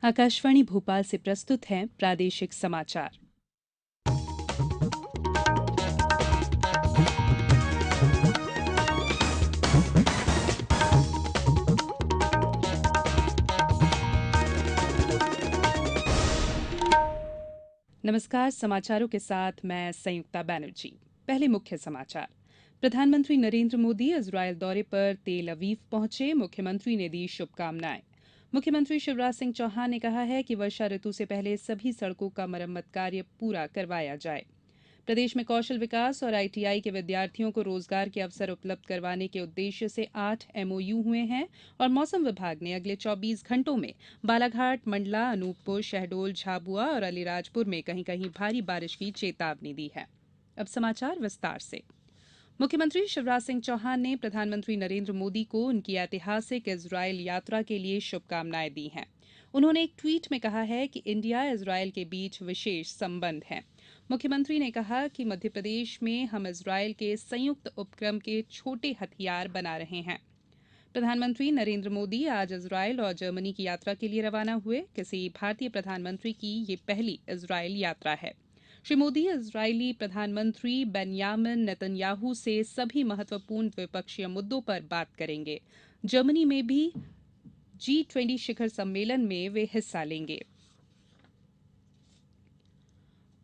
आकाशवाणी भोपाल से प्रस्तुत हैं प्रादेशिक समाचार। नमस्कार, समाचारों के साथ मैं संयुक्ता बैनर्जी। पहले मुख्य समाचार। प्रधानमंत्री नरेंद्र मोदी इजरायल दौरे पर तेल अवीव पहुंचे, मुख्यमंत्री ने दी शुभकामनाएं। मुख्यमंत्री शिवराज सिंह चौहान ने कहा है कि वर्षा ऋतु से पहले सभी सड़कों का मरम्मत कार्य पूरा करवाया जाए। प्रदेश में कौशल विकास और आईटीआई के विद्यार्थियों को रोजगार के अवसर उपलब्ध करवाने के उद्देश्य से 8 एमओयू हुए हैं और मौसम विभाग ने अगले 24 घंटों में बालाघाट, मंडला, अनूपपुर, शहडोल, झाबुआ और अलीराजपुर में कहीं कहीं भारी बारिश की चेतावनी दी है। अब समाचार विस्तार से। मुख्यमंत्री शिवराज सिंह चौहान ने प्रधानमंत्री नरेंद्र मोदी को उनकी ऐतिहासिक इजरायल यात्रा के लिए शुभकामनाएं दी हैं। उन्होंने एक ट्वीट में कहा है कि इंडिया इजरायल के बीच विशेष संबंध हैं। मुख्यमंत्री ने कहा कि मध्यप्रदेश में हम इजरायल के संयुक्त उपक्रम के छोटे हथियार बना रहे हैं। प्रधानमंत्री नरेंद्र मोदी आज इजरायल और जर्मनी की यात्रा के लिए रवाना हुए। किसी भारतीय प्रधानमंत्री की ये पहली इजरायल यात्रा है। श्री मोदी इजरायली प्रधानमंत्री बेन्यामिन नेतन्याहू से सभी महत्वपूर्ण द्विपक्षीय मुद्दों पर बात करेंगे। जर्मनी में भी G20 शिखर सम्मेलन में वे हिस्सा लेंगे।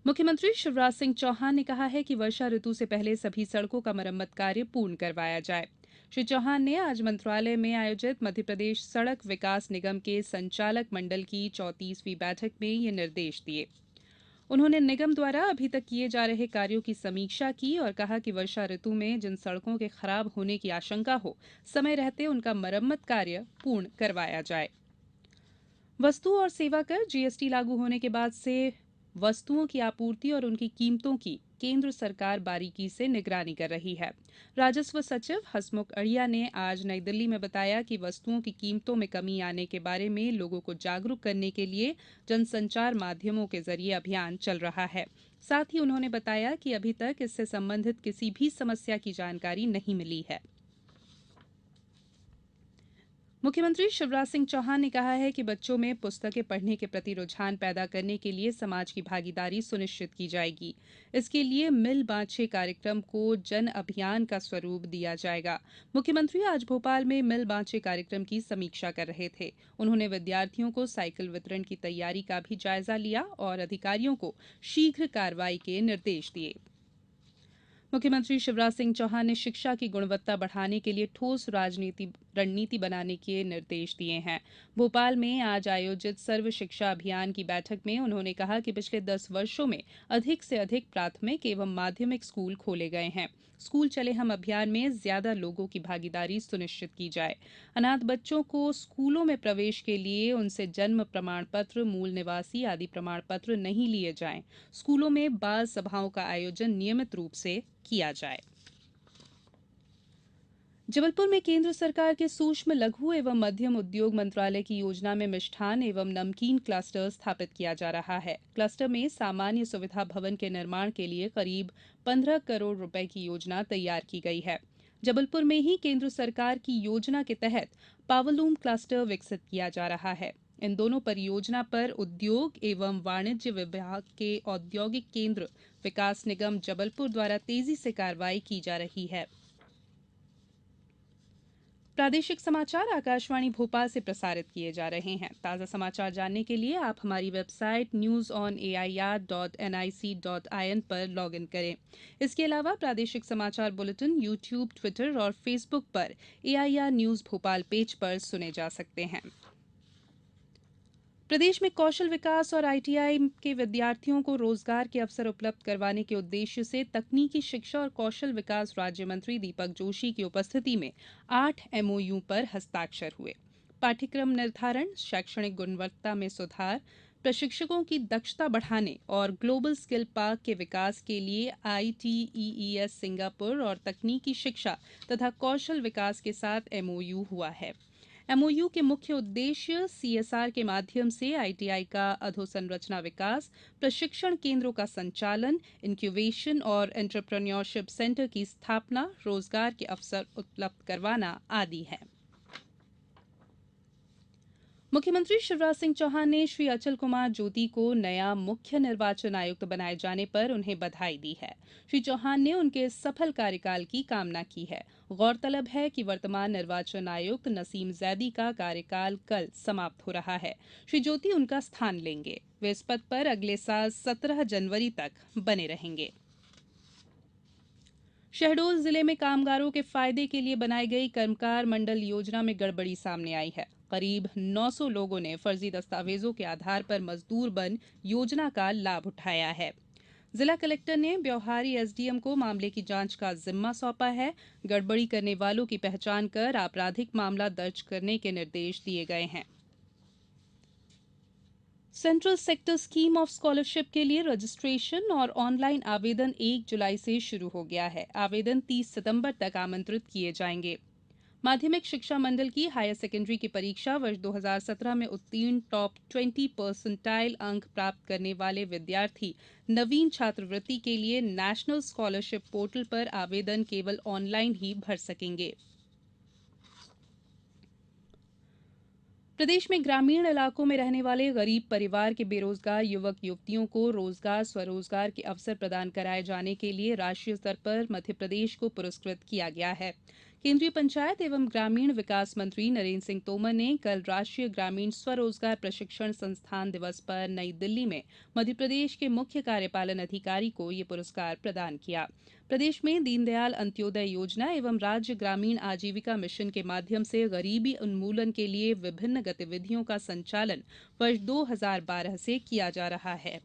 मुख्यमंत्री शिवराज सिंह चौहान ने कहा है कि वर्षा ऋतु से पहले सभी सड़कों का मरम्मत कार्य पूर्ण करवाया जाए। श्री चौहान ने आज मंत्रालय में आयोजित मध्यप्रदेश सड़क विकास निगम के संचालक मंडल की 34वीं बैठक में ये निर्देश दिए। उन्होंने निगम द्वारा अभी तक किए जा रहे कार्यों की समीक्षा की और कहा कि वर्षा ऋतु में जिन सड़कों के खराब होने की आशंका हो, समय रहते उनका मरम्मत कार्य पूर्ण करवाया जाए। वस्तु और सेवा कर जीएसटी लागू होने के बाद से वस्तुओं की आपूर्ति और उनकी कीमतों की केंद्र सरकार बारीकी से निगरानी कर रही है। राजस्व सचिव हसमुख अढ़िया ने आज नई दिल्ली में बताया कि वस्तुओं की कीमतों में कमी आने के बारे में लोगों को जागरूक करने के लिए जनसंचार माध्यमों के जरिए अभियान चल रहा है। साथ ही उन्होंने बताया कि अभी तक इससे संबंधित किसी भी समस्या की जानकारी नहीं मिली है। मुख्यमंत्री शिवराज सिंह चौहान ने कहा है कि बच्चों में पुस्तकें पढ़ने के प्रति रुझान पैदा करने के लिए समाज की भागीदारी सुनिश्चित की जाएगी। इसके लिए मिल बांचे कार्यक्रम को जन अभियान का स्वरूप दिया जाएगा। मुख्यमंत्री आज भोपाल में मिल बांचे कार्यक्रम की समीक्षा कर रहे थे। उन्होंने विद्यार्थियों को साइकिल वितरण की तैयारी का भी जायजा लिया और अधिकारियों को शीघ्र कार्रवाई के निर्देश दिए। मुख्यमंत्री शिवराज सिंह चौहान ने शिक्षा की गुणवत्ता बढ़ाने के लिए ठोस रणनीति बनाने के निर्देश दिए हैं। भोपाल में आज आयोजित सर्व शिक्षा अभियान की बैठक में उन्होंने कहा कि पिछले 10 वर्षों में अधिक से अधिक प्राथमिक एवं माध्यमिक स्कूल खोले गए हैं। स्कूल चले हम अभियान में ज्यादा लोगों की भागीदारी सुनिश्चित की जाए। अनाथ बच्चों को स्कूलों में प्रवेश के लिए उनसे जन्म प्रमाण पत्र, मूल निवासी आदि प्रमाण पत्र नहीं लिए जाएं। स्कूलों में बाल सभाओं का आयोजन नियमित रूप से किया जाए। जबलपुर में केंद्र सरकार के सूक्ष्म, लघु एवं मध्यम उद्योग मंत्रालय की योजना में मिष्ठान एवं नमकीन क्लस्टर स्थापित किया जा रहा है। क्लस्टर में सामान्य सुविधा भवन के निर्माण के लिए करीब 15 करोड़ रुपए की योजना तैयार की गई है। जबलपुर में ही केंद्र सरकार की योजना के तहत पावरलूम क्लस्टर विकसित किया जा रहा है। इन दोनों परियोजना पर उद्योग एवं वाणिज्य विभाग के औद्योगिक केंद्र विकास निगम जबलपुर द्वारा तेजी से कार्रवाई की जा रही है। प्रादेशिक समाचार आकाशवाणी भोपाल से प्रसारित किए जा रहे हैं। ताज़ा समाचार जानने के लिए आप हमारी वेबसाइट newsonair.nic.in पर लॉग इन करें। इसके अलावा प्रादेशिक समाचार बुलेटिन यूट्यूब, ट्विटर और फेसबुक पर AIR न्यूज़ भोपाल पेज पर सुने जा सकते हैं। प्रदेश में कौशल विकास और आईटीआई के विद्यार्थियों को रोजगार के अवसर उपलब्ध करवाने के उद्देश्य से तकनीकी शिक्षा और कौशल विकास राज्य मंत्री दीपक जोशी की उपस्थिति में 8 एमओयू पर हस्ताक्षर हुए। पाठ्यक्रम निर्धारण, शैक्षणिक गुणवत्ता में सुधार, प्रशिक्षकों की दक्षता बढ़ाने और ग्लोबल स्किल पार्क के विकास के लिए ITEES सिंगापुर और तकनीकी शिक्षा तथा कौशल विकास के साथ एमओयू हुआ है। एमओयू के मुख्य उद्देश्य CSR के माध्यम से आईटीआई का अधोसंरचना विकास, प्रशिक्षण केंद्रों का संचालन, इंक्यूबेशन और एंटरप्रेन्योरशिप सेंटर की स्थापना, रोजगार के अवसर उपलब्ध करवाना आदि है। मुख्यमंत्री शिवराज सिंह चौहान ने श्री अचल कुमार ज्योति को नया मुख्य निर्वाचन आयुक्त बनाए जाने पर उन्हें बधाई दी है। श्री चौहान ने उनके सफल कार्यकाल की कामना की है। गौरतलब है कि वर्तमान निर्वाचन आयुक्त नसीम जैदी का कार्यकाल कल समाप्त हो रहा है। श्री ज्योति उनका स्थान लेंगे। वे इस पद पर अगले साल 17 जनवरी तक बने रहेंगे। शहडोल जिले में कामगारों के फायदे के लिए बनाई गई कर्मकार मंडल योजना में गड़बड़ी सामने आई है। करीब 900 लोगों ने फर्जी दस्तावेजों के आधार पर मजदूर बन योजना का लाभ उठाया है। जिला कलेक्टर ने ब्यौहारी एसडीएम को मामले की जांच का जिम्मा सौंपा है। गड़बड़ी करने वालों की पहचान कर आपराधिक मामला दर्ज करने के निर्देश दिए गए हैं। Central sector scheme of scholarship के लिए रजिस्ट्रेशन और ऑनलाइन आवेदन 1 जुलाई से शुरू हो गया है। आवेदन 30 सितंबर तक आमंत्रित किए जाएंगे। माध्यमिक शिक्षा मंडल की हायर सेकेंडरी की परीक्षा वर्ष 2017 में उत्तीर्ण टॉप 20 परसेंटाइल अंक प्राप्त करने वाले विद्यार्थी नवीन छात्रवृत्ति के लिए नेशनल स्कॉलरशिप पोर्टल पर आवेदन केवल ऑनलाइन ही भर सकेंगे। प्रदेश में ग्रामीण इलाकों में रहने वाले गरीब परिवार के बेरोजगार युवक युवतियों को रोजगार स्वरोजगार के अवसर प्रदान कराए जाने के लिए राष्ट्रीय स्तर पर मध्यप्रदेश को पुरस्कृत किया गया है। केंद्रीय पंचायत एवं ग्रामीण विकास मंत्री नरेंद्र सिंह तोमर ने कल राष्ट्रीय ग्रामीण स्वरोजगार प्रशिक्षण संस्थान दिवस पर नई दिल्ली में मध्यप्रदेश के मुख्य कार्यपालन अधिकारी को ये पुरस्कार प्रदान किया। प्रदेश में दीनदयाल अंत्योदय योजना एवं राज्य ग्रामीण आजीविका मिशन के माध्यम से गरीबी उन्मूलन के लिए विभिन्न गतिविधियों का संचालन वर्ष 2012 से किया जा रहा है।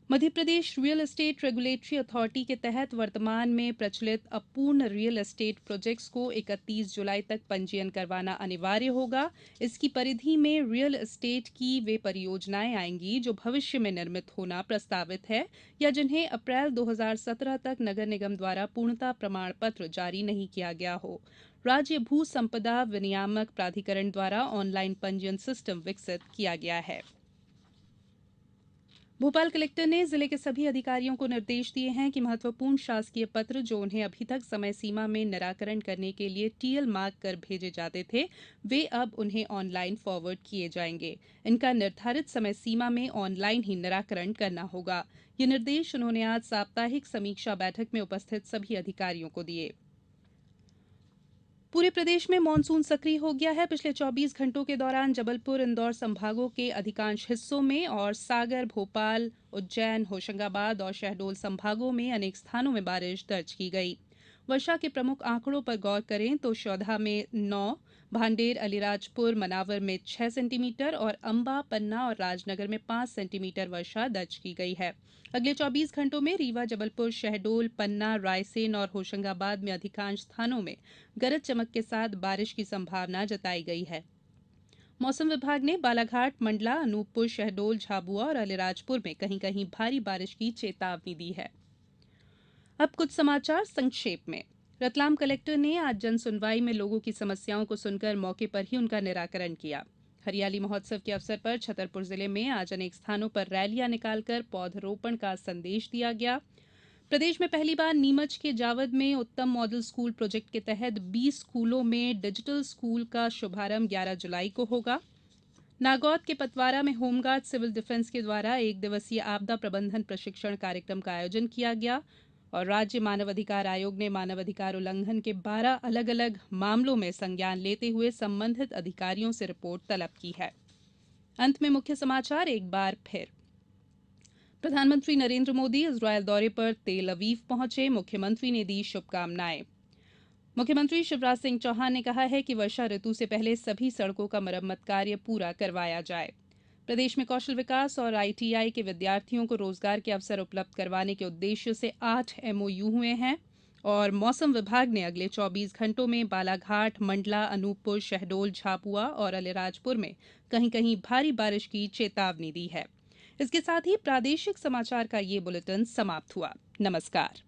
Madhya Pradesh real estate regulatory authority के तहत वर्तमान में प्रचलित अपूर्ण रियल एस्टेट प्रोजेक्ट्स को 31 जुलाई तक पंजीयन करवाना अनिवार्य होगा। इसकी परिधि में रियल एस्टेट की वे परियोजनाएं आएंगी जो भविष्य में निर्मित होना प्रस्तावित है या जिन्हें अप्रैल 2017 तक नगर निगम द्वारा पूर्णता प्रमाण पत्र जारी नहीं किया गया हो। राज्य भू संपदा विनियामक प्राधिकरण द्वारा ऑनलाइन पंजीयन सिस्टम विकसित किया गया है। भोपाल कलेक्टर ने जिले के सभी अधिकारियों को निर्देश दिए हैं कि महत्वपूर्ण शासकीय पत्र जो उन्हें अभी तक समय सीमा में निराकरण करने के लिए टीएल मार्क कर भेजे जाते थे वे अब उन्हें ऑनलाइन फॉरवर्ड किए जाएंगे। इनका निर्धारित समय सीमा में ऑनलाइन ही निराकरण करना होगा। ये निर्देश उन्होंने आज साप्ताहिक समीक्षा बैठक में उपस्थित सभी अधिकारियों को दिए। पूरे प्रदेश में मानसून सक्रिय हो गया है। पिछले 24 घंटों के दौरान जबलपुर इंदौर संभागों के अधिकांश हिस्सों में और सागर भोपाल उज्जैन होशंगाबाद और शहडोल संभागों में अनेक स्थानों में बारिश दर्ज की गई। वर्षा के प्रमुख आंकड़ों पर गौर करें तो शौधा में 9, भांडेर अलीराजपुर मनावर में 6 सेंटीमीटर और अंबा पन्ना और राजनगर में 5 सेंटीमीटर वर्षा दर्ज की गई है। अगले 24 घंटों में रीवा जबलपुर शहडोल पन्ना रायसेन और होशंगाबाद में अधिकांश स्थानों में गरज चमक के साथ बारिश की संभावना जताई गई है। मौसम विभाग ने बालाघाट मंडला अनूपपुर शहडोल झाबुआ और अलीराजपुर में कहीं कहीं भारी बारिश की चेतावनी दी है। अब कुछ समाचार संक्षेप में। रतलाम कलेक्टर ने आज जन सुनवाई में लोगों की समस्याओं को सुनकर मौके पर ही उनका निराकरण किया। हरियाली महोत्सव के अवसर पर छतरपुर जिले में आज अनेक स्थानों पर रैलियां निकालकर पौधरोपण का संदेश दिया गया। प्रदेश में पहली बार नीमच के जावद में उत्तम मॉडल स्कूल प्रोजेक्ट के तहत 20 स्कूलों में डिजिटल स्कूल का शुभारंभ 11 जुलाई को होगा। नागौद के पतवारा में होमगार्ड सिविल डिफेंस के द्वारा 1 दिवसीय आपदा प्रबंधन प्रशिक्षण कार्यक्रम का आयोजन किया गया और राज्य मानव अधिकार आयोग ने मानव अधिकार उल्लंघन के 12 अलग अलग मामलों में संज्ञान लेते हुए संबंधित अधिकारियों से रिपोर्ट तलब की है। अंत में मुख्य समाचार एक बार फिर। प्रधानमंत्री नरेंद्र मोदी इजरायल दौरे पर तेल अवीव पहुंचे। मुख्यमंत्री ने दी शुभकामनाएं। मुख्यमंत्री शिवराज सिंह चौहान ने कहा है कि वर्षा ऋतु से पहले सभी सड़कों का मरम्मत कार्य पूरा करवाया जाए। प्रदेश में कौशल विकास और आईटीआई के विद्यार्थियों को रोजगार के अवसर उपलब्ध करवाने के उद्देश्य से 8 एमओयू हुए हैं और मौसम विभाग ने अगले 24 घंटों में बालाघाट मंडला अनूपपुर शहडोल झाबुआ और अलीराजपुर में कहीं कहीं भारी बारिश की चेतावनी दी है। इसके साथ ही प्रादेशिक समाचार का ये बुलेटिन समाप्त हुआ। नमस्कार।